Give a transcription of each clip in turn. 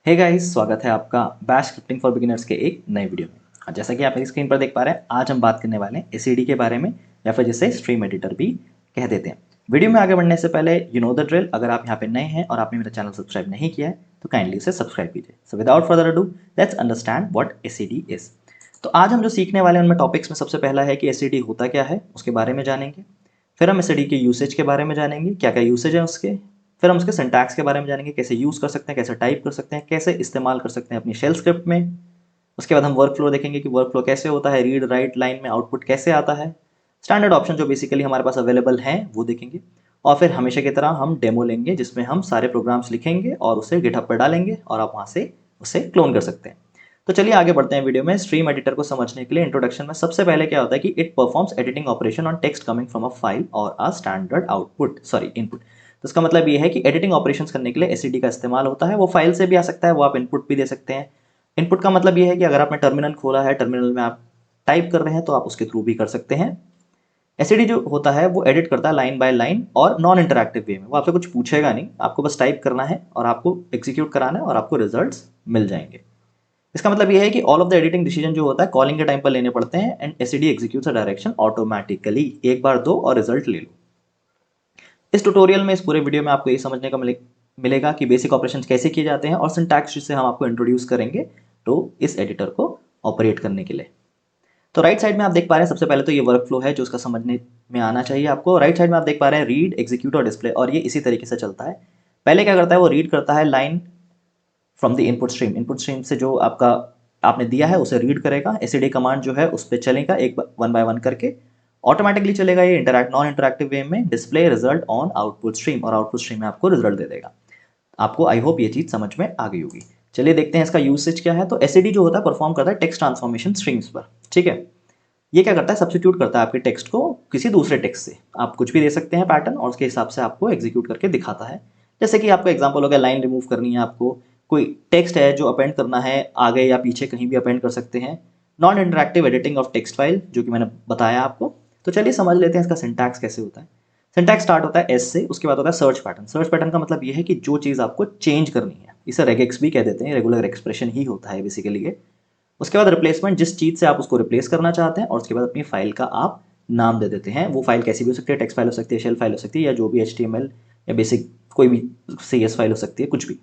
Hey guys, स्वागत है आपका बैश स्क्रिप्टिंग फॉर बिगिनर्स के एक नए वीडियो में। जैसा कि आप मेरी स्क्रीन पर देख पा रहे हैं, आज हम बात करने वाले हैं एसीडी के बारे में, या फिर जिसे स्ट्रीम एडिटर भी कह देते हैं। वीडियो में आगे बढ़ने से पहले यू नो द ड्रिल। अगर आप यहाँ पे नए हैं और आपने मेरा चैनल सब्सक्राइब नहीं किया है तो काइंडली उसे सब्सक्राइब कीजिए। So without further ado, let's understand what ACD is. तो आज हम जो सीखने वाले हैं उनमें टॉपिक्स में सबसे पहला है कि एसीडी होता क्या है, उसके बारे में जानेंगे। फिर हम एसीडी के यूसेज के बारे में जानेंगे, क्या क्या यूसेज है उसके। फिर हम उसके सिंटैक्स के बारे में जानेंगे, कैसे यूज़ कर सकते हैं, कैसे टाइप कर सकते हैं, कैसे इस्तेमाल कर सकते हैं अपनी शेल स्क्रिप्ट में। उसके बाद हम वर्क फ्लो देखेंगे कि वर्क फ्लो कैसे होता है, रीड राइट लाइन में आउटपुट कैसे आता है, स्टैंडर्ड ऑप्शन जो बेसिकली हमारे पास अवेलेबल हैं वो देखेंगे। और फिर हमेशा की तरह हम डेमो लेंगे जिसमें हम सारे प्रोग्राम्स लिखेंगे और उसे गिटहब पर डालेंगे और आप वहाँ से उसे क्लोन कर सकते हैं। तो चलिए आगे बढ़ते हैं वीडियो में। स्ट्रीम एडिटर को समझने के लिए इंट्रोडक्शन में सबसे पहले क्या होता है कि it performs editing operation on text coming from a file और अ स्टैंडर्ड इनपुट। तो इसका मतलब ये है कि एडिटिंग ऑपरेशंस करने के लिए एसईडी का इस्तेमाल होता है। वो फाइल से भी आ सकता है, वो आप इनपुट भी दे सकते हैं। इनपुट का मतलब ये है कि अगर आपने टर्मिनल खोला है, टर्मिनल में आप टाइप कर रहे हैं तो आप उसके थ्रू भी कर सकते हैं। एसईडी जो होता है वो एडिट करता है लाइन बाय लाइन और नॉन इंटरैक्टिव वे में। वो आपसे कुछ पूछेगा नहीं, आपको बस टाइप करना है और आपको एग्जीक्यूट कराना है और आपको रिजल्ट्स मिल जाएंगे। इसका मतलब ये है कि all of the editing decision जो होता है कॉलिंग के टाइम पर लेने पड़ते हैं and SED executes a direction automatically. एक बार दो और रिजल्ट ले लो। इस ट्यूटोरियल में, इस पूरे वीडियो में आपको ये समझने को मिलेगा कि बेसिक ऑपरेशंस कैसे किए जाते हैं और सिंटैक्स जिससे हम आपको इंट्रोड्यूस करेंगे तो इस एडिटर को ऑपरेट करने के लिए। तो राइट साइड में आप देख पा रहे हैं, सबसे पहले तो ये वर्क फ्लो है जो उसका समझने में आना चाहिए आपको। राइट साइड में आप देख पा रहे हैं रीड, एग्जीक्यूट और डिस्प्ले, और ये इसी तरीके से चलता है। पहले क्या करता है, वो रीड करता है line from the input stream. Input stream से जो आपने दिया है उसे रीड करेगा। एसईडी कमांड जो है उस पर चलेगा एक वन बाय वन करके, ऑटोमेटिकली चलेगा ये नॉन इंटरैक्टिव वे में। Display result on output stream, और आउटपुट स्ट्रीम में आपको रिजल्ट दे देगा। आपको आई होप ये चीज़ समझ में आ गई होगी। चलिए देखते हैं इसका यूसेज क्या है। तो एसईडी जो होता है परफॉर्म करता है टेक्स्ट ट्रांसफॉर्मेशन स्ट्रिंग्स पर। ठीक है, ये क्या करता है, सब्स्टिट्यूट करता है आपके टेक्स्ट को किसी दूसरे टेक्स्ट से। आप कुछ भी दे सकते हैं पैटर्न और उसके हिसाब से आपको एग्जीक्यूट करके दिखाता है। जैसे कि आपका एग्जांपल हो गया, लाइन रिमूव करनी है आपको, कोई टेक्स्ट है जो अपेंड करना है, आगे या पीछे कहीं भी अपेंड कर सकते हैं। Non interactive editing of text file जो कि मैंने बताया आपको। तो चलिए समझ लेते हैं इसका सिंटैक्स कैसे होता है। सिंटैक्स स्टार्ट होता है एस से, उसके बाद होता है सर्च पैटर्न। सर्च पैटर्न का मतलब ये है कि जो चीज़ आपको चेंज करनी है, इसे रेगेक्स भी कह देते हैं, रेगुलर एक्सप्रेशन ही होता है बेसिकली ये। उसके बाद रिप्लेसमेंट, जिस चीज़ से आप उसको रिप्लेस करना चाहते हैं, और उसके बाद अपनी फाइल का आप नाम दे देते हैं। वो फाइल कैसी भी हो सकती है, टेक्स्ट फाइल हो सकती है, शेल फाइल हो सकती है, या जो भी HTML या बेसिक कोई भी CS फाइल हो सकती है, कुछ भी।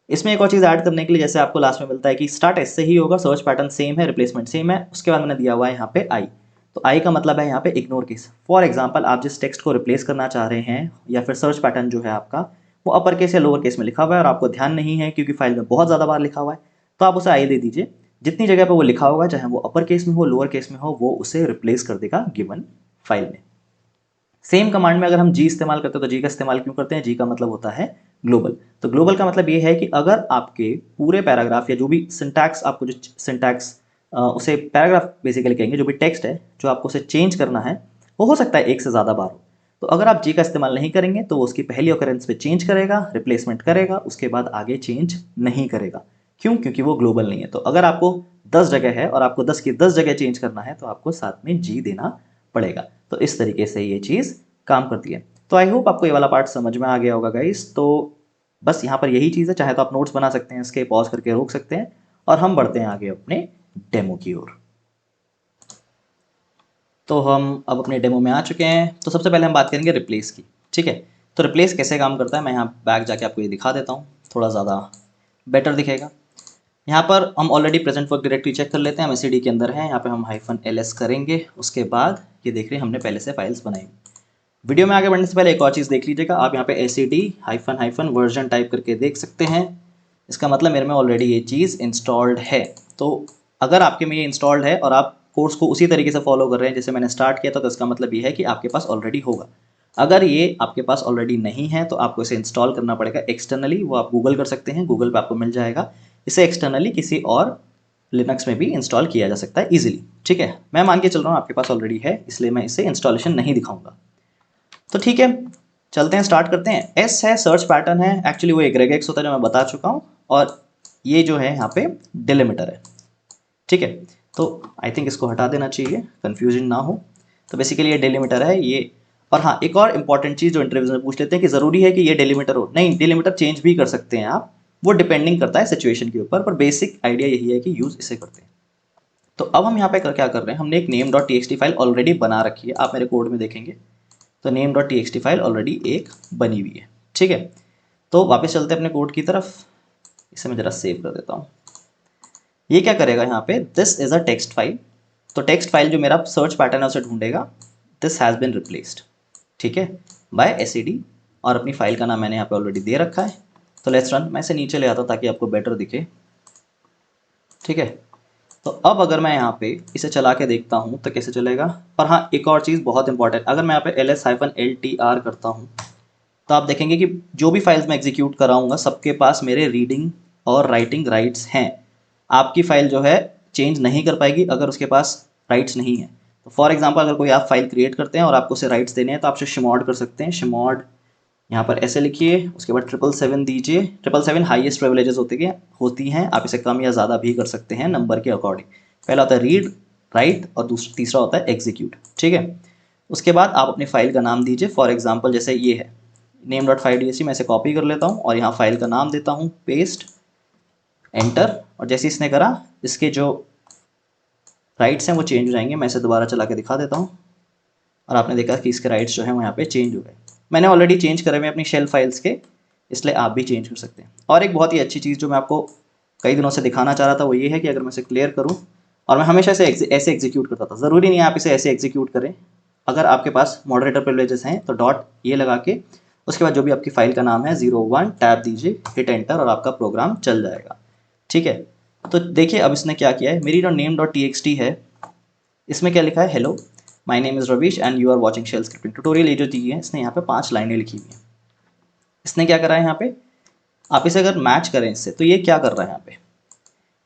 इसमें एक और चीज़ ऐड करने के लिए, जैसे आपको लास्ट में मिलता है कि स्टार्ट एस से ही होगा, सर्च पैटर्न सेम है, रिप्लेसमेंट सेम है, उसके बाद मैंने दिया हुआ है यहाँ पे आई। तो आई का मतलब है यहाँ पे इग्नोर केस। फॉर एग्जाम्पल, आप जिस टेक्स्ट को रिप्लेस करना चाह रहे हैं या फिर सर्च पैटर्न जो है आपका वो अपर केस या लोअर केस में लिखा हुआ है और आपको ध्यान नहीं है क्योंकि फाइल में बहुत ज़्यादा बार लिखा हुआ है, तो आप उसे आई दे दीजिए। जितनी जगह पर वो लिखा होगा, चाहे वो अपर केस में हो लोअर केस में हो, वो उसे रिप्लेस कर देगा गिवन फाइल में। सेम कमांड में अगर हम जी इस्तेमाल करते हैं तो जी का इस्तेमाल क्यों करते हैं, जी का मतलब होता है ग्लोबल। तो ग्लोबल का मतलब ये है कि अगर आपके पूरे पैराग्राफ या जो भी सिंटैक्स, आपको जो सिंटैक्स उसे पैराग्राफ बेसिकली कहेंगे, जो भी टेक्स्ट है जो आपको उसे चेंज करना है, वो हो सकता है एक से ज़्यादा बार हो। तो अगर आप जी का इस्तेमाल नहीं करेंगे तो वो उसकी पहली ऑकरेंस पे चेंज करेगा, रिप्लेसमेंट करेगा, उसके बाद आगे चेंज नहीं करेगा। क्यों? क्योंकि वो ग्लोबल नहीं है। तो अगर आपको 10 जगह है और आपको 10 की 10 जगह चेंज करना है तो आपको साथ में जी देना पड़ेगा। तो इस तरीके से ये चीज़ काम करती है। तो आई होप आपको ये वाला पार्ट समझ में आ गया होगा गाइस। तो बस यहाँ पर यही चीज़ है, चाहे तो आप नोट्स बना सकते हैं, इसके पॉज करके रोक सकते हैं, और हम बढ़ते हैं आगे अपने डेमो की ओर। तो हम अब अपने डेमो में आ चुके हैं। तो सबसे पहले हम बात करेंगे रिप्लेस की। ठीक है, तो रिप्लेस कैसे काम करता है, मैं यहाँ बैक जाके आपको ये दिखा देता हूँ, थोड़ा ज़्यादा बेटर दिखेगा। यहाँ पर हम already present work directory check कर लेते हैं। हम एसईडी के अंदर हैं, यहाँ पे हम -ls करेंगे। उसके बाद ये देख रहे हैं हमने पहले से फाइल्स बनाई। वीडियो में आगे बढ़ने से पहले एक और चीज़ देख लीजिएगा, आप यहाँ पे ACD वर्जन टाइप करके देख सकते हैं। इसका मतलब मेरे में ऑलरेडी ये चीज़ इंस्टॉल्ड है। तो अगर आपके में ये इंस्टॉल्ड है और आप कोर्स को उसी तरीके से फॉलो कर रहे हैं जैसे मैंने स्टार्ट किया था, तो इसका मतलब ये है कि आपके पास ऑलरेडी होगा। अगर ये आपके पास ऑलरेडी नहीं है तो आपको इसे इंस्टॉल करना पड़ेगा एक्सटर्नली। वो आप गूगल कर सकते हैं, गूगल पे आपको मिल जाएगा। इसे एक्सटर्नली किसी और लिनक्स में भी इंस्टॉल किया जा सकता है ईजिली। ठीक है, मैं मान के चल रहा हूँ आपके पास ऑलरेडी है, इसलिए मैं इसे इंस्टॉलेशन नहीं दिखाऊंगा। तो ठीक है, चलते हैं, स्टार्ट करते हैं। एस है सर्च पैटर्न है, एक्चुअली वो एक रेगेक्स होता है जो मैं बता चुका हूँ, और ये जो है यहाँ पे डिलिमिटर है। ठीक है, तो आई थिंक इसको हटा देना चाहिए, कन्फ्यूजन ना हो। तो बेसिकली ये डिलिमिटर है ये। और हाँ, एक और इंपॉर्टेंट चीज़ जो इंटरव्यूज में पूछ लेते हैं कि ज़रूरी है कि ये डिलिमिटर हो। नहीं, डिलिमिटर चेंज भी कर सकते हैं आप, वो डिपेंडिंग करता है सिचुएशन के ऊपर, पर बेसिक आइडिया यही है कि यूज़ इसे करते हैं। तो अब हम यहाँ पे क्या कर रहे हैं, हमने एक name.txt फाइल ऑलरेडी बना रखी है, आप मेरे कोड में देखेंगे तो name.txt फाइल ऑलरेडी एक बनी हुई है, ठीक है। तो वापस चलते हैं अपने कोड की तरफ, इसे मैं ज़रा सेव कर देता हूँ। ये क्या करेगा यहाँ पे, this is a text file, तो टेक्स्ट फाइल जो मेरा सर्च पैटर्न है उसे ढूंढेगा, दिस हैज़ बिन रिप्लेस्ड, ठीक है, बाय एसईडी, और अपनी फाइल का नाम मैंने यहाँ पे ऑलरेडी दे रखा है। तो लेट्स रन, मैं इसे नीचे ले आता हूँ ताकि आपको बेटर दिखे, ठीक है। तो अब अगर मैं यहाँ पे इसे चला के देखता हूँ तो कैसे चलेगा। पर हाँ, एक और चीज़ बहुत इंपॉर्टेंट, अगर मैं यहाँ पे ls-ltr करता हूँ तो आप देखेंगे कि जो भी फाइल्स मैं एग्जीक्यूट कराऊंगा सबके पास मेरे रीडिंग और राइटिंग राइट्स हैं। आपकी फ़ाइल जो है चेंज नहीं कर पाएगी अगर उसके पास राइट्स नहीं है। तो फॉर एग्जांपल अगर कोई आप फाइल क्रिएट करते हैं और आपको उसे राइट्स देने हैं तो आप उसे शिमॉड कर सकते हैं, शिमॉड यहाँ पर ऐसे लिखिए, उसके बाद 777 दीजिए। 777 हाईएस्ट प्रिविलेजेस होती हैं, आप इसे कम या ज़्यादा भी कर सकते हैं नंबर के अकॉर्डिंग। पहला होता है रीड राइट और तीसरा होता है एग्जीक्यूट, ठीक है। उसके बाद आप अपनी फाइल का नाम दीजिए, फॉर एग्जाम्पल जैसे ये है name.5dsc, मैं इसे कॉपी कर लेता हूँ और यहाँ फाइल का नाम देता हूँ, पेस्ट, एंटर, और जैसे इसने करा इसके जो राइट्स हैं वो चेंज हो जाएंगे। मैं इसे दोबारा चला के दिखा देता हूँ और आपने देखा कि इसके राइट्स जो हैं वो यहाँ पे चेंज हो गए। मैंने ऑलरेडी चेंज करे हुए अपनी शेल फाइल्स के, इसलिए आप भी चेंज कर सकते हैं। और एक बहुत ही अच्छी चीज़ जो मैं आपको कई दिनों से दिखाना चाह रहा था वो ये है कि अगर मैं इसे क्लियर करूँ और मैं हमेशा इसे ऐसे एग्जीक्यूट करता था, ज़रूरी नहीं है आप इसे ऐसे एग्जीक्यूट करें। अगर आपके पास मॉडरेटर प्रिविलेजेस हैं तो डॉट ये लगा के उसके बाद जो भी आपकी फाइल का नाम है 01 टैब दीजिए, हिट एंटर, और आपका प्रोग्राम चल जाएगा, ठीक है। तो देखिए अब इसने क्या किया है, मेरी जो name.txt है इसमें क्या लिखा है, hello my name is Ravish and you are watching shell scripting tutorial. ये जो दी है इसने यहाँ पे 5 लाइनें लिखी हुई हैं। इसने क्या करा है यहाँ पे, आप इसे अगर मैच करें इससे तो ये क्या कर रहा है यहाँ पे,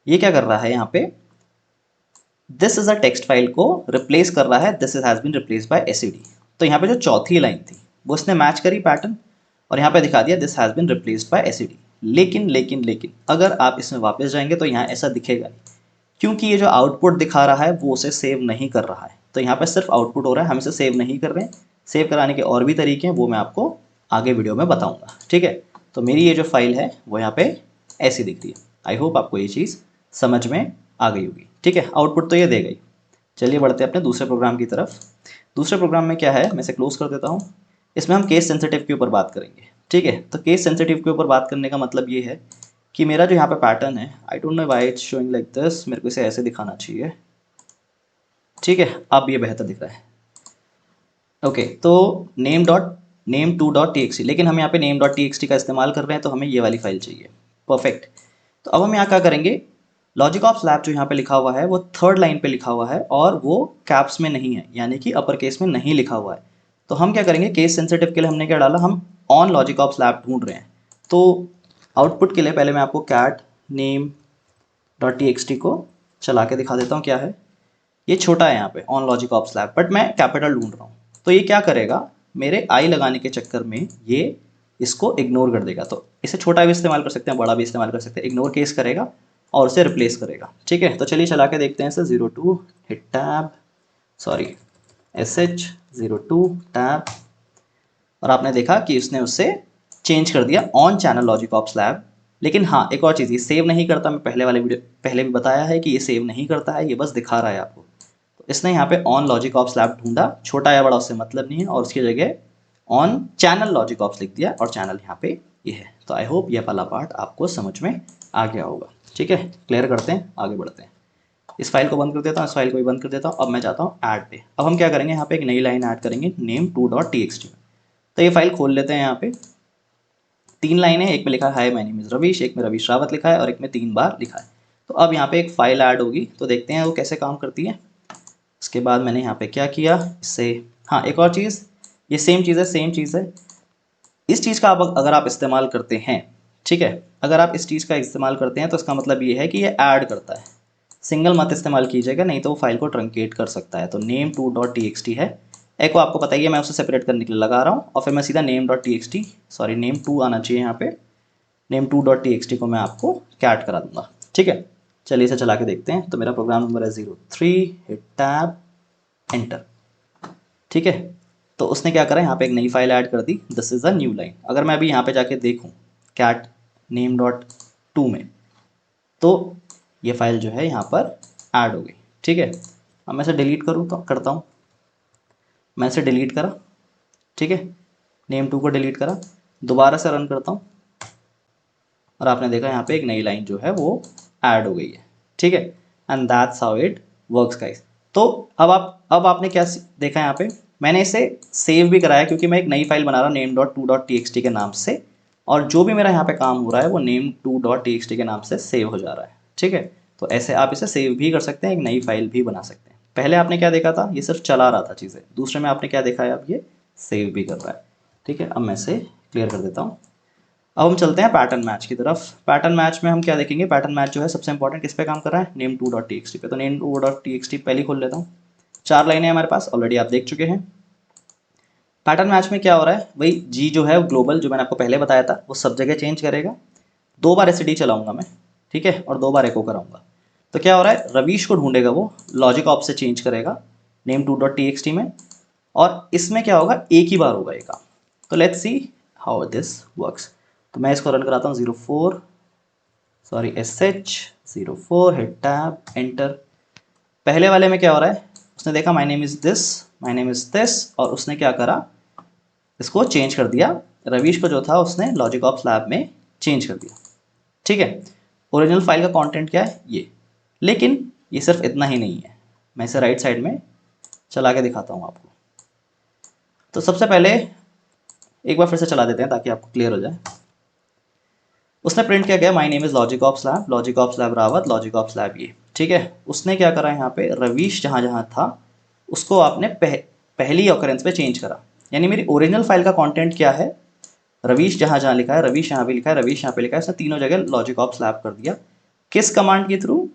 ये क्या कर रहा है यहाँ पे, this is a text file को रिप्लेस कर रहा है, this is has been replace by SED. तो यहाँ पे जो चौथी लाइन थी वो इसने मैच करी पैटर्न और यहाँ पे दिखा दिया this has been replaced by SED. लेकिन लेकिन लेकिन अगर आप इसमें वापस जाएंगे तो यहाँ ऐसा दिखेगा नहीं, क्योंकि ये जो आउटपुट दिखा रहा है वो उसे सेव नहीं कर रहा है। तो यहाँ पे सिर्फ आउटपुट हो रहा है, हम इसे सेव नहीं कर रहे हैं। सेव कराने के और भी तरीके हैं, वो मैं आपको आगे वीडियो में बताऊंगा, ठीक है। तो मेरी ये जो फाइल है वो यहाँ पे ऐसी दिख रही है। आई होप आपको ये चीज़ समझ में आ गई होगी, ठीक है। आउटपुट तो ये दे गई। चलिए बढ़ते हैं अपने दूसरे प्रोग्राम की तरफ। दूसरे प्रोग्राम में क्या है, मैं इसे क्लोज कर देता हूँ। इसमें हम केस सेंसिटिव के ऊपर बात करेंगे, ठीक है। तो केस सेंसिटिव के ऊपर बात करने का मतलब ये है कि मेरा जो यहाँ पे पैटर्न है, I don't know why it's showing like this, मेरे को इसे ऐसे दिखाना चाहिए, ठीक है। अब ये बेहतर दिख रहा है, ओके। तो name2.txt, लेकिन हम यहाँ पे name.txt का इस्तेमाल कर रहे हैं तो हमें ये वाली फाइल चाहिए, परफेक्ट। तो अब हम यहाँ क्या करेंगे, लॉजिक ऑफ स्लैब जो यहाँ पे लिखा हुआ है वो थर्ड लाइन पे लिखा हुआ है और वो कैप्स में नहीं है, यानी कि अपर केस में नहीं लिखा हुआ है। तो हम क्या करेंगे, केस सेंसिटिव के लिए हमने क्या डाला, हम ऑन लॉजिक ऑफ स्लैब ढूंढ रहे हैं। तो आउटपुट के लिए पहले मैं आपको कैट name.txt को चला के दिखा देता हूँ क्या है। ये छोटा है यहाँ पे on logic of slab, but मैं कैपिटल ढूंढ रहा हूँ। तो ये क्या करेगा, मेरे आई लगाने के चक्कर में ये इसको इग्नोर कर देगा। तो इसे छोटा भी इस्तेमाल कर सकते हैं, बड़ा भी इस्तेमाल कर सकते हैं। इग्नोर केस करेगा और उसे रिप्लेस करेगा, ठीक है। तो चलिए चला के देखते हैं इसे। 02 hit tab, sorry SH02 tab, और आपने देखा कि उसने उससे चेंज कर दिया on channel logic of slab. लेकिन हाँ, एक और चीज़, ये सेव नहीं करता। मैं पहले वाले वीडियो पहले भी बताया है कि ये सेव नहीं करता है, ये बस दिखा रहा है आपको। तो इसने यहाँ पे ऑन लॉजिक ऑफ स्लैब ढूंढा, छोटा या बड़ा उससे मतलब नहीं है, और उसकी जगह ऑन चैनल लॉजिक ऑफ लिख दिया, और चैनल यहाँ पे ये है। तो आई होप ये वाला पार्ट आपको समझ में आ गया होगा, ठीक है। क्लियर करते हैं, आगे बढ़ते हैं। इस फाइल को बंद कर देता हूँ, इस फाइल को भी बंद कर देता हूँ। अब मैं जाता हूँ ऐड पे। अब हम क्या करेंगे, यहाँ पे एक नई लाइन ऐड करेंगे name2.txt में। तो ये फाइल खोल लेते हैं। यहाँ पे 3 लाइनें, एक में लिखा है hi my name is Ravish, एक में रवीश रावत लिखा है और एक में 3 बार लिखा है। तो अब यहाँ पे एक फाइल ऐड होगी, तो देखते हैं वो कैसे काम करती है। उसके बाद मैंने यहाँ पे क्या किया इससे, हाँ एक और चीज़, ये सेम चीज़ है। इस चीज़ का अगर आप इस्तेमाल करते हैं, ठीक है, अगर आप इस चीज़ का इस्तेमाल करते हैं तो इसका मतलब ये है कि ये ऐड करता है। सिंगल मत इस्तेमाल कीजिएगा, नहीं तो वो फाइल को ट्रंकेट कर सकता है। तो name2.txt है, एक को आपको पता ही है, मैं उसे सेपरेट करने के लिए लगा रहा हूँ, और फिर मैं सीधा name.txt, सॉरी name2 आना चाहिए यहाँ पे, name2.txt को मैं आपको कैट करा दूंगा, ठीक है। चलिए इसे चला के देखते हैं। तो मेरा प्रोग्राम नंबर है 03, हिट टैब, एंटर, ठीक है। तो उसने क्या करा, यहाँ पे एक नई फाइल ऐड कर दी, this is a new line. अगर मैं अभी यहाँ पे जाके देखूँ कैट name.txt 2 में, तो ये फाइल जो है यहाँ पर ऐड हो गई। ठीक है, अब मैं इसे डिलीट करूँ तो करता हूँ, मैं इसे डिलीट करा। ठीक है, name2 को डिलीट करा, दोबारा से रन करता हूँ और आपने देखा यहाँ पे एक नई लाइन जो है वो ऐड हो गई है। ठीक है, and that's how it works guys. तो अब आपने क्या देखा यहाँ पे, मैंने इसे सेव भी कराया क्योंकि मैं एक नई फाइल बना रहा हूँ name.2.txt के नाम से, और जो भी मेरा यहाँ पे काम हो रहा है वो name2.txt के नाम से सेव हो जा रहा है। ठीक है, तो ऐसे आप इसे सेव भी कर सकते हैं, एक नई फाइल भी बना सकते हैं। पहले आपने क्या देखा था, ये सिर्फ चला रहा था चीज़ें, दूसरे में आपने क्या देखा है, अब ये सेव भी कर रहा है। ठीक है, अब मैं इसे क्लियर कर देता हूँ। अब हम चलते हैं पैटर्न मैच की तरफ। पैटर्न मैच में हम क्या देखेंगे, पैटर्न मैच जो है सबसे इंपॉर्टेंट किस पे काम कर रहा है, name2.txt पे। तो name2.txt पहले खोल लेता हूँ, 4 लाइनें हैं हमारे पास, ऑलरेडी आप देख चुके हैं। पैटर्न मैच में क्या हो रहा है, वही जी जो है ग्लोबल, जो मैंने आपको पहले बताया था, वो सब जगह चेंज करेगा। 2 बार एसडी चलाऊंगा मैं, ठीक है, और 2 बार एको कराऊंगा। तो क्या हो रहा है, रवीश को ढूंढेगा, वो लॉजिक ऑप से चेंज करेगा name2.txt में, और इसमें क्या होगा, एक ही बार होगा ये काम। तो let's see how this works. तो मैं इसको रन कराता हूँ, 04 हिट टैब एंटर। पहले वाले में क्या हो रहा है, उसने देखा माय नेम इज़ दिस, और उसने क्या करा, इसको चेंज कर दिया। रवीश को जो था उसने लॉजिक ऑप्स लैब में चेंज कर दिया। ठीक है, ओरिजिनल फाइल का कंटेंट क्या है ये, लेकिन ये सिर्फ इतना ही नहीं है। मैं इसे राइट साइड में चला के दिखाता हूँ आपको। तो सबसे पहले एक बार फिर से चला देते हैं ताकि आपको क्लियर हो जाए। उसने प्रिंट किया गया my name is logic ops lab Rawat, logic ops lab ये। ठीक है, उसने क्या करा यहाँ पे, रवीश जहाँ जहाँ था उसको आपने पहली ऑकरेंस पे चेंज करा। यानी मेरी ओरिजिनल फाइल का कंटेंट क्या है, रवीश जहाँ जहाँ लिखा है, रवीश यहाँ पे लिखा है, रवीश यहाँ पे लिखा है, इसने तीनों जगह लॉजिक ऑप्स लैब कर दिया। किस कमांड के थ्रू,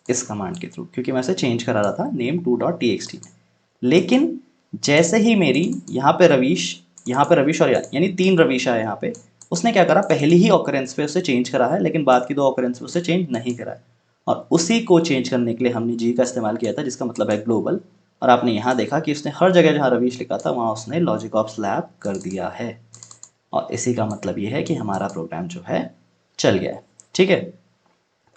इस कमांड के थ्रू, क्योंकि मैं इसे चेंज करा रहा था name2.txt में। लेकिन जैसे ही मेरी यहाँ पे रवीश और यानी 3 रवीश आए यहाँ पे, उसने क्या करा, पहली ही ऑकरेंस पे उसे चेंज करा है, लेकिन बाद की 2 ऑकरेंस पे उसे चेंज नहीं करा है। और उसी को चेंज करने के लिए हमने जी का इस्तेमाल किया था, जिसका मतलब है ग्लोबल। और आपने यहाँ देखा कि उसने हर जगह जहाँ रवीश लिखा था वहाँ उसने लॉजिक ऑप्स लैब कर दिया है, और इसी का मतलब ये है कि हमारा प्रोग्राम जो है चल गया है। ठीक है,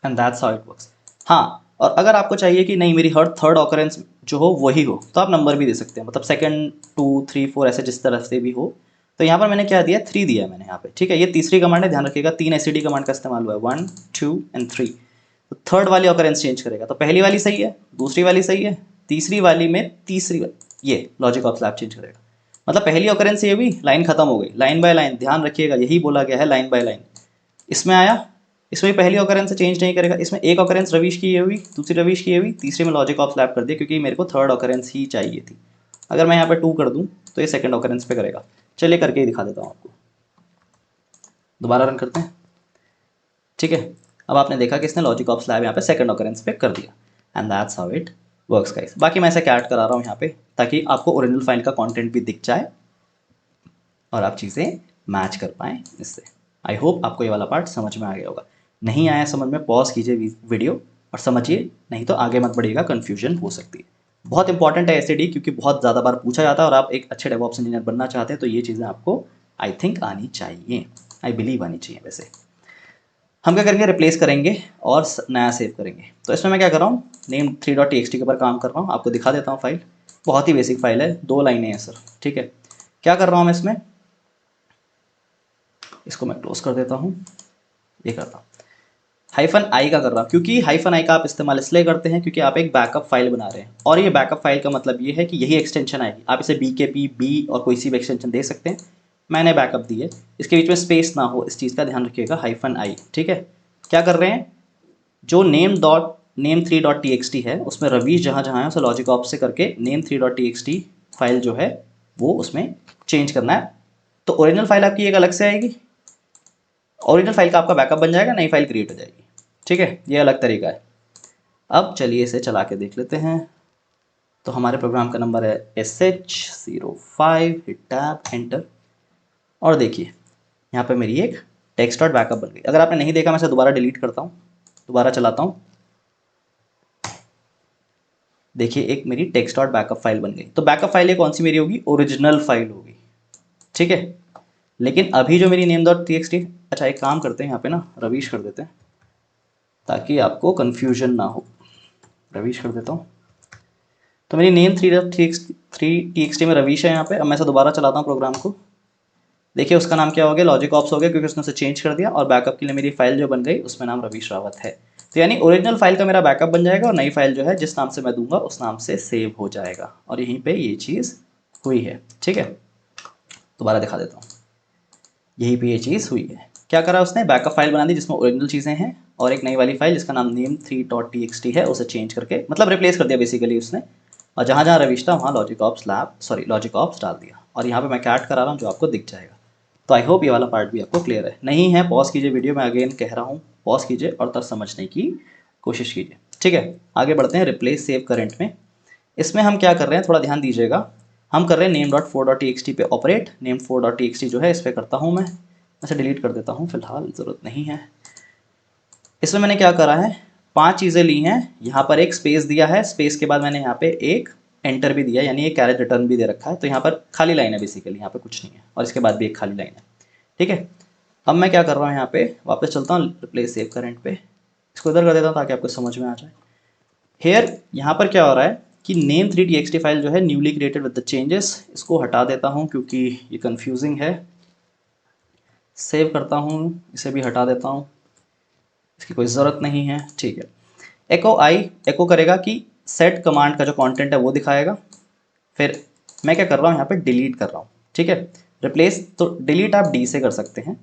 and that's how it works. हाँ, और अगर आपको चाहिए कि नहीं मेरी हर थर्ड ऑकरेंस जो हो वही हो, तो आप नंबर भी दे सकते हैं, मतलब सेकंड 2 3 4 ऐसे जिस तरह से भी हो। तो यहाँ पर मैंने क्या दिया, 3 दिया है मैंने यहाँ पे। ठीक है, ये तीसरी कमांड है, ध्यान रखिएगा 3 एसडी कमांड का इस्तेमाल हुआ है, 1 2 एंड 3। तो थर्ड वाली ऑकरेंस चेंज करेगा, तो पहली वाली सही है, दूसरी वाली सही है, तीसरी वाली में ये लॉजिक ऑफ स्लैब चेंज करेगा। मतलब पहली ऑकरेंस ये हुई, लाइन खत्म हो गई, लाइन बाय लाइन, ध्यान रखिएगा यही बोला गया है, लाइन बाय लाइन। इसमें आया, इसमें पहली ऑकरेंस से चेंज नहीं करेगा, इसमें एक ऑकरेंस रवीश की ये हुई, दूसरी रवीश की ये हुई, तीसरे में लॉजिक ऑफ स्लैब कर दिया क्योंकि मेरे को थर्ड ऑकरेंस ही चाहिए थी। अगर मैं यहाँ पे 2 कर दूँ तो ये सेकंड ऑकरेंस पे करेगा। चलिए करके ही दिखा देता हूँ आपको, दोबारा रन करते हैं। ठीक है, अब आपने देखा कि इसने लॉजिक ऑफ स्लैब यहाँ पे सेकंड ऑकरेंस पे कर दिया, and that's how it works guys. बाकी मैं ऐसे कैट करा रहा हूँ यहाँ पे ताकि आपको ओरिजिनल फाइल का कंटेंट भी दिख जाए और आप चीज़ें मैच कर पाएँ इससे। आई होप आपको ये वाला पार्ट समझ में आ गया होगा। नहीं आया समझ में, पॉज कीजिए वीडियो और समझिए, नहीं तो आगे मत बढ़िएगा, कन्फ्यूजन हो सकती है। बहुत इंपॉर्टेंट है एसएडी, क्योंकि बहुत ज़्यादा बार पूछा जाता है और आप एक अच्छे डेवऑप्स इंजीनियर बनना चाहते हैं, तो ये चीज़ें आपको आई थिंक आनी चाहिए, आई बिलीव आनी चाहिए। वैसे हम क्या करेंगे, रिप्लेस करेंगे और नया सेव करेंगे। तो इसमें मैं क्या कर रहा हूँ, name3.txt के ऊपर काम कर रहा हूँ, आपको दिखा देता हूँ फाइल। बहुत ही बेसिक फाइल है, 2 लाइनें हैं सर। ठीक है, क्या कर रहा हूँ मैं इसमें, इसको मैं क्लोज कर देता हूँ, ये करता हूँ -i का कर रहा हूँ, क्योंकि -i का आप इस्तेमाल इसलिए करते हैं क्योंकि आप एक बैकअप फाइल बना रहे हैं, और ये बैकअप फाइल का मतलब ये है कि यही एक्सटेंशन आएगी। आप इसे BKB B और कोई सी भी एक्सटेंशन दे सकते हैं, मैंने बैकअप दी है, इसके बीच में स्पेस ना हो, इस चीज़ का ध्यान रखिएगा, -i। ठीक है, क्या कर रहे हैं, जो name3.txt है उसमें रवीश जहाँ जहाँ है उसे लॉजिक ऑप से करके name3.txt फाइल जो है वो उसमें चेंज करना है। तो ओरिजिनल फाइल आपकी एक अलग से आएगी, ओरिजिनल फाइल का आपका बैकअप बन जाएगा, नई फाइल क्रिएट हो जाएगी। ठीक है, ये अलग तरीका है। अब चलिए इसे चला के देख लेते हैं। तो हमारे प्रोग्राम का नंबर है SH05, हिट टैब एंटर, और देखिए यहाँ पे मेरी एक टेक्स्ट डॉट बैकअप बन गई। अगर आपने नहीं देखा, मैं इसे दोबारा डिलीट करता हूँ, दोबारा चलाता हूँ, देखिए एक मेरी टेक्स्ट डॉट बैकअप फाइल बन गई। तो बैकअप फाइल ये कौन सी मेरी होगी, ओरिजिनल फाइल होगी। ठीक है, लेकिन अभी जो मेरी name dot T X T, अच्छा एक काम करते हैं यहाँ पे ना रवीश कर देते हैं ताकि आपको कन्फ्यूजन ना हो। रवीश कर देता हूँ। तो मेरी name three T X T में रवीश है यहाँ पे। अब मैं से दोबारा चलाता हूँ प्रोग्राम को। देखिए उसका नाम क्या हो गया, लॉजिक ऑप्स हो गया, क्योंकि उसने उसे चेंज कर दिया। और बैकअप के लिए मेरी फाइल जो बन गई उसमें नाम रवीश रावत है। तो यानी ओरिजिनल फाइल का मेरा बैकअप बन जाएगा और नई फाइल जो है जिस नाम से मैं दूंगा उस नाम से सेव हो जाएगा। और यहीं पे ये चीज़ हुई है। ठीक है, दोबारा दिखा देता हूँ। यहीं पे ये चीज़ हुई है। क्या करा उसने, बैकअप फाइल बना दी जिसमें ओरिजिनल चीज़ें हैं और एक नई वाली फाइल जिसका नाम name three dot T X T है उसे चेंज करके, मतलब रिप्लेस कर दिया बेसिकली उसने। और जहाँ जहाँ रवीश था वहाँ लॉजिक ऑप्स डाल दिया। और यहाँ पे मैं कैट करा रहा हूँ जो आपको दिख जाएगा। तो आई होप ये वाला पार्ट भी आपको क्लियर है। नहीं है पॉज कीजिए वीडियो, मैं अगेन कह रहा हूँ पॉज कीजिए और तब समझने की कोशिश कीजिए। ठीक है, आगे बढ़ते हैं रिप्लेस सेव करेंट में। इसमें हम क्या कर रहे हैं थोड़ा ध्यान दीजिएगा। हम कर रहे हैं name dot four dot T X T पे operate. Name four dot T X T जो है इस पर करता हूँ मैं। अच्छा डिलीट कर देता हूँ, फिलहाल ज़रूरत नहीं है। इसमें मैंने क्या करा है, 5 चीज़ें ली हैं। यहाँ पर एक स्पेस दिया है, स्पेस के बाद मैंने यहाँ पे एक एंटर भी दिया, यानी एक कैरेज रिटर्न भी दे रखा है। तो यहाँ पर खाली लाइन है बेसिकली, यहाँ पे कुछ नहीं है और इसके बाद भी एक खाली लाइन है। ठीक है, अब मैं क्या कर रहा हूँ यहाँ पे वापस चलता हूँ रिप्लेस सेव करेंट पे। इसको इधर कर देता हूँ ताकि आपको समझ में आ जाए। हेयर यहाँ पर क्या हो रहा है कि name three T X T file जो है newly created with the changes, इसको हटा देता हूँ क्योंकि ये कन्फ्यूजिंग है। सेव करता हूँ, इसे भी हटा देता हूँ, इसकी कोई ज़रूरत नहीं है। ठीक है, एको आई एको करेगा कि सेट कमांड का जो कंटेंट है वो दिखाएगा। फिर मैं क्या कर रहा हूँ यहाँ पे डिलीट कर रहा हूँ। ठीक है, रिप्लेस तो डिलीट आप डी से कर सकते हैं।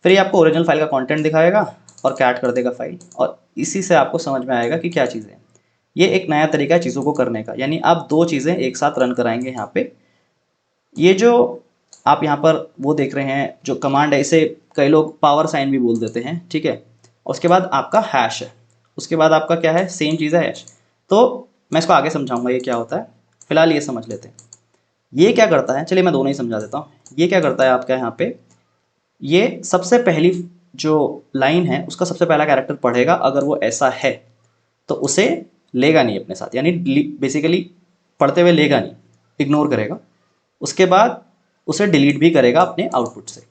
फिर ये आपको ओरिजिनल फाइल का कंटेंट दिखाएगा और कैट कर देगा फाइल। और इसी से आपको समझ में आएगा कि क्या चीज़ें हैं। ये एक नया तरीका है चीज़ों को करने का, यानी आप 2 चीज़ें एक साथ रन कराएंगे यहाँ पे। ये जो आप यहाँ पर वो देख रहे हैं जो कमांड है, इसे कई लोग पावर साइन भी बोल देते हैं। ठीक है, उसके बाद आपका हैश है, उसके बाद आपका क्या है, सेम चीज़ है हैश। तो मैं इसको आगे समझाऊंगा ये क्या होता है, फिलहाल ये समझ लेते हैं। ये क्या करता है, चलिए मैं दोनों ही समझा देता हूँ। ये क्या करता है आपका यहाँ पे, ये सबसे पहली जो लाइन है उसका सबसे पहला कैरेक्टर पढ़ेगा। अगर वो ऐसा है तो उसे लेगा नहीं अपने साथ, यानी बेसिकली पढ़ते हुए लेगा नहीं, इग्नोर करेगा। उसके बाद उसे डिलीट भी करेगा अपने आउटपुट से।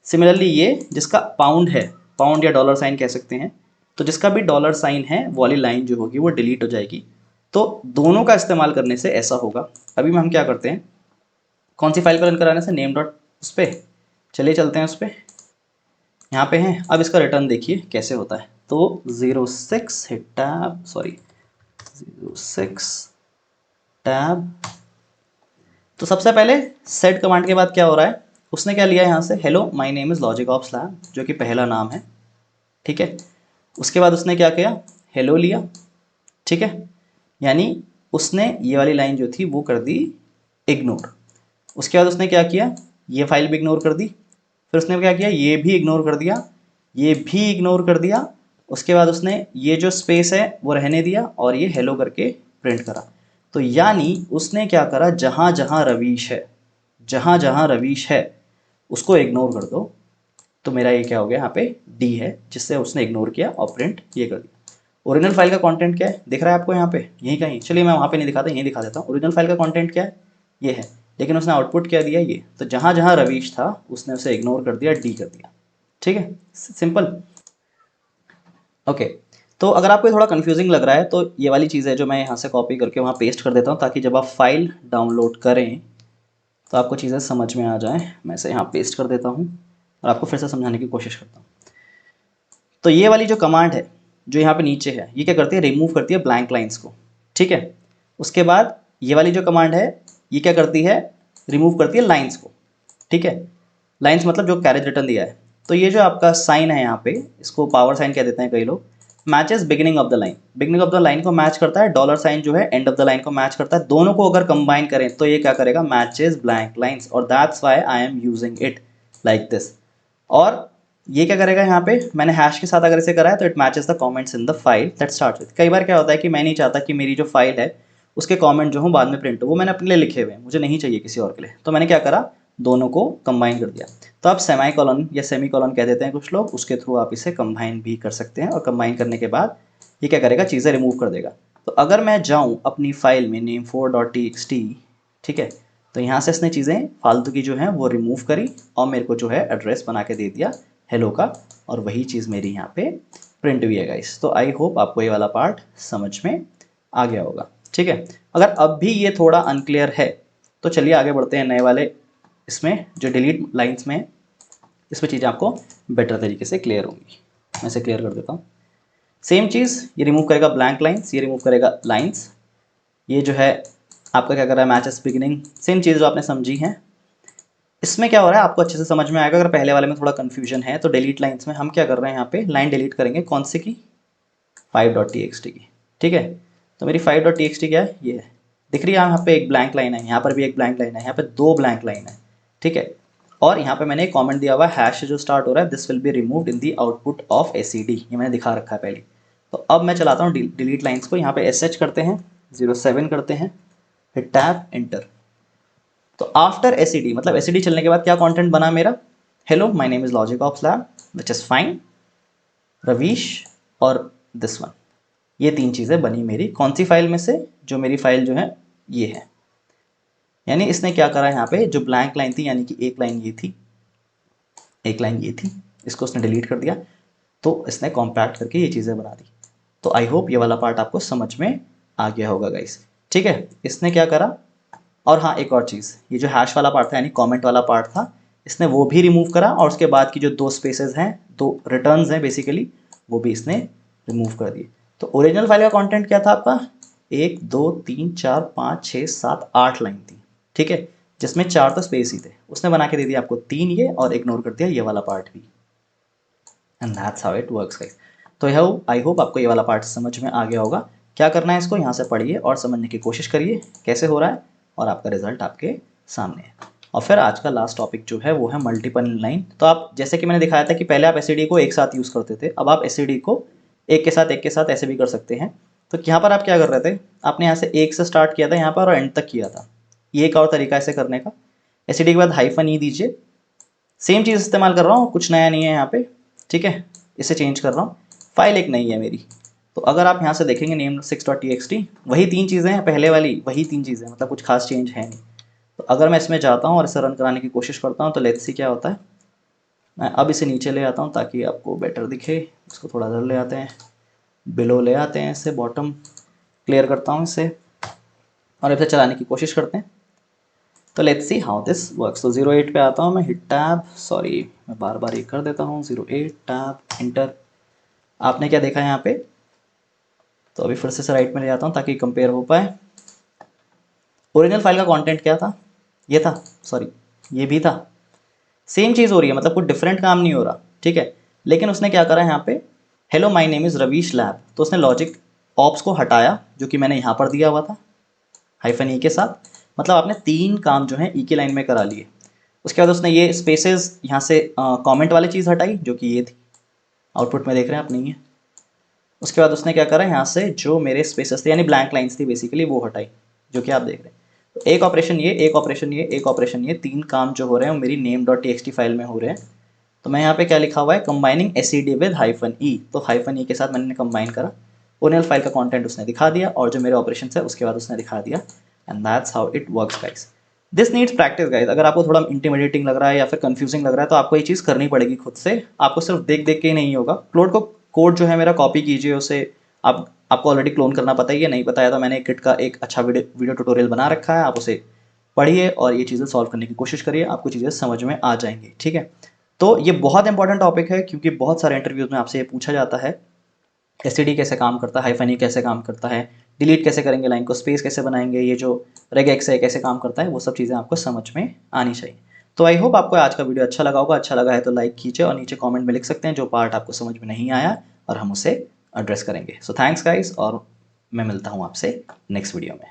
सिमिलरली ये जिसका पाउंड है, पाउंड या डॉलर साइन कह सकते हैं, तो जिसका भी डॉलर साइन है वो वाली लाइन जो होगी वो डिलीट हो जाएगी। तो दोनों का इस्तेमाल करने से ऐसा होगा। अभी हम क्या करते हैं, कौन सी फाइल को रन कराने से, नेम डॉट उस पर चलिए चलते हैं, उस पर यहाँ पे हैं। अब इसका रिटर्न देखिए कैसे होता है। तो 06 हिट टैब, सॉरी 06 टैब। तो सबसे पहले सेट कमांड के बाद क्या हो रहा है, उसने क्या लिया यहाँ से, hello my name is logic ops lab, जो कि पहला नाम है। ठीक है, उसके बाद उसने क्या किया, हेलो लिया। ठीक है, यानी उसने ये वाली लाइन जो थी वो कर दी इग्नोर। उसके बाद उसने क्या किया, ये फाइल भी इग्नोर कर दी। फिर उसने क्या किया, ये भी इग्नोर कर दिया, ये भी इग्नोर कर दिया। उसके बाद उसने ये जो स्पेस है वो रहने दिया और ये हेलो करके प्रिंट करा। तो यानी उसने क्या करा, जहाँ जहाँ रवीश है, जहाँ जहाँ रवीश है उसको इग्नोर कर दो। तो मेरा ये क्या हो गया, यहाँ पे डी है जिससे उसने इग्नोर किया और प्रिंट ये कर दिया। ओरिजिनल फाइल का कंटेंट क्या है दिख रहा है आपको यहाँ पे, यहीं कहीं, चलिए मैं वहाँ पे नहीं दिखाता, यहीं दिखा देता हूँ। ओरिजिनल फाइल का कंटेंट क्या है, ये है। लेकिन उसने आउटपुट क्या दिया, ये। तो जहाँ जहाँ रवीश था उसने उसे इग्नोर कर दिया, डी कर दिया। ठीक है, सिंपल। ओके, तो अगर आपको थोड़ा कंफ्यूजिंग लग रहा है तो ये वाली चीज़ है जो मैं यहाँ से कॉपी करके वहाँ पेस्ट कर देता हूँ, ताकि जब आप फाइल डाउनलोड करें तो आपको चीज़ें समझ में आ जाएँ। मैं इसे यहाँ पेस्ट कर देता हूँ और आपको फिर से समझाने की कोशिश करता हूँ। तो ये वाली जो कमांड है जो यहाँ पे नीचे है, ये क्या करती है, रिमूव करती है ब्लैंक लाइंस को। ठीक है, उसके बाद ये वाली जो कमांड है ये क्या करती है, रिमूव करती है लाइंस को। ठीक है, लाइंस मतलब जो कैरेज रिटर्न दिया है। तो ये जो आपका साइन है यहाँ पे, इसको पावर साइन कह देते हैं कई लोग, matches beginning of the line. Beginning of the line को मैच करता है, डॉलर साइन जो है एंड ऑफ द लाइन को मैच करता है। दोनों को अगर कंबाइन करें तो ये क्या करेगा, मैचेस ब्लैंक लाइंस, और that's why I am using it like this. और ये क्या करेगा, यहाँ पे मैंने हैश के साथ अगर इसे करा है तो it matches the comments in the file that start with. कई बार क्या होता है कि मैं नहीं चाहता कि मेरी जो फाइल है उसके कमेंट जो हो बाद में प्रिंट हो, वो मैंने अपने लिए लिखे हुए हैं, मुझे नहीं चाहिए किसी और के लिए। तो मैंने क्या करा, दोनों को कंबाइन कर दिया। तो आप सेमी कॉलन या सेमी कॉलन कह देते हैं कुछ लोग, उसके थ्रू आप इसे कंबाइन भी कर सकते हैं। और कंबाइन करने के बाद ये क्या करेगा, चीज़ें रिमूव कर देगा। तो अगर मैं जाऊँ अपनी फाइल में name four dot T X T, ठीक है, तो यहाँ से इसने चीज़ें फालतू की जो हैं वो रिमूव करी और मेरे को जो है एड्रेस बना के दे दिया हेलो का, और वही चीज़ मेरी यहाँ पे प्रिंट हुई है गाइस। तो आई होप आपको ये वाला पार्ट समझ में आ गया होगा, ठीक है। अगर अब भी ये थोड़ा अनक्लियर है तो चलिए आगे बढ़ते हैं नए वाले इसमें जो डिलीट लाइन्स में, इसमें चीज़ें आपको बेटर तरीके से क्लियर होंगी। मैं इसे क्लियर कर देता हूँ। सेम चीज़, ये रिमूव करेगा ब्लैंक लाइन्स, ये रिमूव करेगा लाइन्स, ये जो है आपका क्या कर रहा है मैचेस बिगिनिंग, सेम चीज़ जो आपने समझी है। इसमें क्या हो रहा है आपको अच्छे से समझ में आएगा। अगर पहले वाले में थोड़ा कन्फ्यूजन है तो डिलीट लाइन्स में हम क्या कर रहे हैं, यहाँ पे लाइन डिलीट करेंगे कौन सी की, 5.txt की, ठीक है। तो मेरी 5.txt क्या है, ये है, दिख रही है यहाँ पे एक ब्लैंक लाइन है, यहाँ पर भी एक ब्लैंक लाइन है, यहाँ पे 2 ब्लैंक लाइन है, ठीक है। और यहाँ पे मैंने एक कमेंट दिया हुआ है हैश से जो स्टार्ट हो रहा है, this will be removed in the output of ACD, ये मैंने दिखा रखा है पहले। तो अब मैं चलाता हूँ डिलीट लाइन्स को, यहाँ पे एसएच करते हैं, 07 करते हैं, फिर टैब एंटर। तो आफ्टर एसीडी मतलब एसीडी चलने के बाद क्या कंटेंट बना मेरा, hello my name is logic of lab which is fine, Ravish और दिस वन, ये 3 चीज़ें बनी मेरी कौन सी फाइल में से, जो मेरी फाइल जो है ये है। यानी इसने क्या करा यहाँ पे, जो ब्लैंक लाइन थी यानी कि एक लाइन ये थी, एक लाइन ये थी, इसको उसने डिलीट कर दिया, तो इसने कॉम्पैक्ट करके ये चीज़ें बना दी। तो आई होप ये वाला पार्ट आपको समझ में आ गया होगा गाइस, ठीक है। इसने क्या करा, और हाँ एक और चीज़, ये जो हैश वाला पार्ट था यानी कमेंट वाला पार्ट था, इसने वो भी रिमूव करा, और उसके बाद की जो 2 स्पेसेस हैं, 2 रिटर्न्स हैं बेसिकली, वो भी इसने रिमूव कर दिए। तो ओरिजिनल फाइल का कंटेंट क्या था आपका, 1 2 3 4 5 6 7 8 लाइन थी, ठीक है, जिसमें 4 तो स्पेस ही थे, उसने बना के दे दिया आपको 3 ये, और इग्नोर कर दिया ये वाला पार्ट भी। And that's how it works guys. तो आई होप आपको ये वाला पार्ट समझ में आ गया होगा। क्या करना है, इसको यहाँ से पढ़िए और समझने की कोशिश करिए कैसे हो रहा है, और आपका रिजल्ट आपके सामने है। और फिर आज का लास्ट टॉपिक जो है वो है मल्टीपल लाइन। तो आप जैसे कि मैंने दिखाया था कि पहले आप एसईडी को एक साथ यूज़ करते थे, अब आप एसईडी को एक के साथ ऐसे भी कर सकते हैं। तो यहाँ पर आप क्या कर रहे थे, आपने यहाँ से एक से स्टार्ट किया था यहाँ पर और एंड तक किया था, ये एक और तरीका ऐसे करने का। एसईडी के बाद हाइफन ई दीजिए, सेम चीज़ इस्तेमाल कर रहा हूँ, कुछ नया नहीं है यहाँ पे, ठीक है। इसे चेंज कर रहा हूँ, फाइल एक नई है मेरी। तो अगर आप यहाँ से देखेंगे नेम 6.txt, वही 3 चीज़ें हैं पहले वाली, वही 3 चीज़ें, मतलब कुछ खास चेंज है नहीं। तो अगर मैं इसमें जाता हूँ और इसे रन कराने की कोशिश करता हूँ तो लेट्स सी क्या होता है। मैं अब इसे नीचे ले आता हूँ ताकि आपको बेटर दिखे, इसको थोड़ा इधर ले आते हैं, बिलो ले आते हैं, इसे बॉटम क्लियर करता हूँ इसे, और इसे चलाने की कोशिश करते हैं। तो let's see how this works. तो 08 पे आता हूँ मैं, हिट टैब, सॉरी मैं बार बार ये कर देता हूँ, 08 टैब एंटर। आपने क्या देखा यहाँ पे, तो अभी फिर से राइट में ले जाता हूँ ताकि कंपेयर हो पाए। ओरिजिनल फाइल का कंटेंट क्या था, ये था, सॉरी ये भी था, सेम चीज़ हो रही है, मतलब कुछ डिफरेंट काम नहीं हो रहा, ठीक है। लेकिन उसने क्या करा यहाँ पे, hello my name is Ravish lab, तो उसने लॉजिक ऑप्स को हटाया जो कि मैंने यहाँ पर दिया हुआ था हाइफन ई के साथ। मतलब आपने 3 काम जो है ई की लाइन में करा लिए। उसके बाद उसने ये स्पेसेस यहाँ से कमेंट वाली चीज़ हटाई जो कि ये थी, आउटपुट में देख रहे हैं आप, नहीं है। उसके बाद उसने क्या करा, यहाँ से जो मेरे स्पेसेस थे यानी ब्लैंक लाइन्स थी बेसिकली, वो हटाई जो कि आप देख रहे हैं। तो एक ऑपरेशन ये, एक ऑपरेशन ये, एक ऑपरेशन ये, 3 काम जो हो रहे हैं वो मेरी name.txt फाइल में हो रहे हैं। तो मैं यहाँ पे क्या लिखा हुआ है, कंबाइनिंग एसईडी विद हाइफन ई, तो हाइफन ई के साथ मैंने कंबाइन करा, ओरिजिनल फाइल का कंटेंट उसने दिखा दिया, और जो मेरे ऑपरेशन है उसके बाद उसने दिखा दिया। And that's how it works guys. This needs practice guys. अगर आपको थोड़ा इंटिमिडेटिंग लग रहा है या फिर कंफ्यूजिंग लग रहा है तो आपको ये चीज़ करनी पड़ेगी खुद से, आपको सिर्फ देख देख के ही नहीं होगा। कोड जो है मेरा कॉपी कीजिए उसे, आपको ऑलरेडी क्लोन करना पता ही है, नहीं बताया तो मैंने किट का एक अच्छा वीडियो ट्यूटोरियल बना रखा है, आप उसे पढ़िए और ये चीज़ें सॉल्व करने की कोशिश करिए, आपको चीज़ें समझ में आ जाएंगी, ठीक है। तो ये बहुत इंपॉर्टेंट टॉपिक है क्योंकि बहुत सारे इंटरव्यूज़ में आपसे ये पूछा जाता है, एसटीडी कैसे काम करता है, हाइफन ई कैसे काम करता है, डिलीट कैसे करेंगे लाइन को, स्पेस कैसे बनाएंगे, ये जो रेगेक्स है कैसे काम करता है, वो सब चीज़ें आपको समझ में आनी चाहिए। तो आई होप आपको आज का वीडियो अच्छा लगा होगा, अच्छा लगा है तो लाइक कीजिए और नीचे कमेंट में लिख सकते हैं जो पार्ट आपको समझ में नहीं आया, और हम उसे एड्रेस करेंगे। सो थैंक्स गाइस, और मैं मिलता हूँ आपसे नेक्स्ट वीडियो में।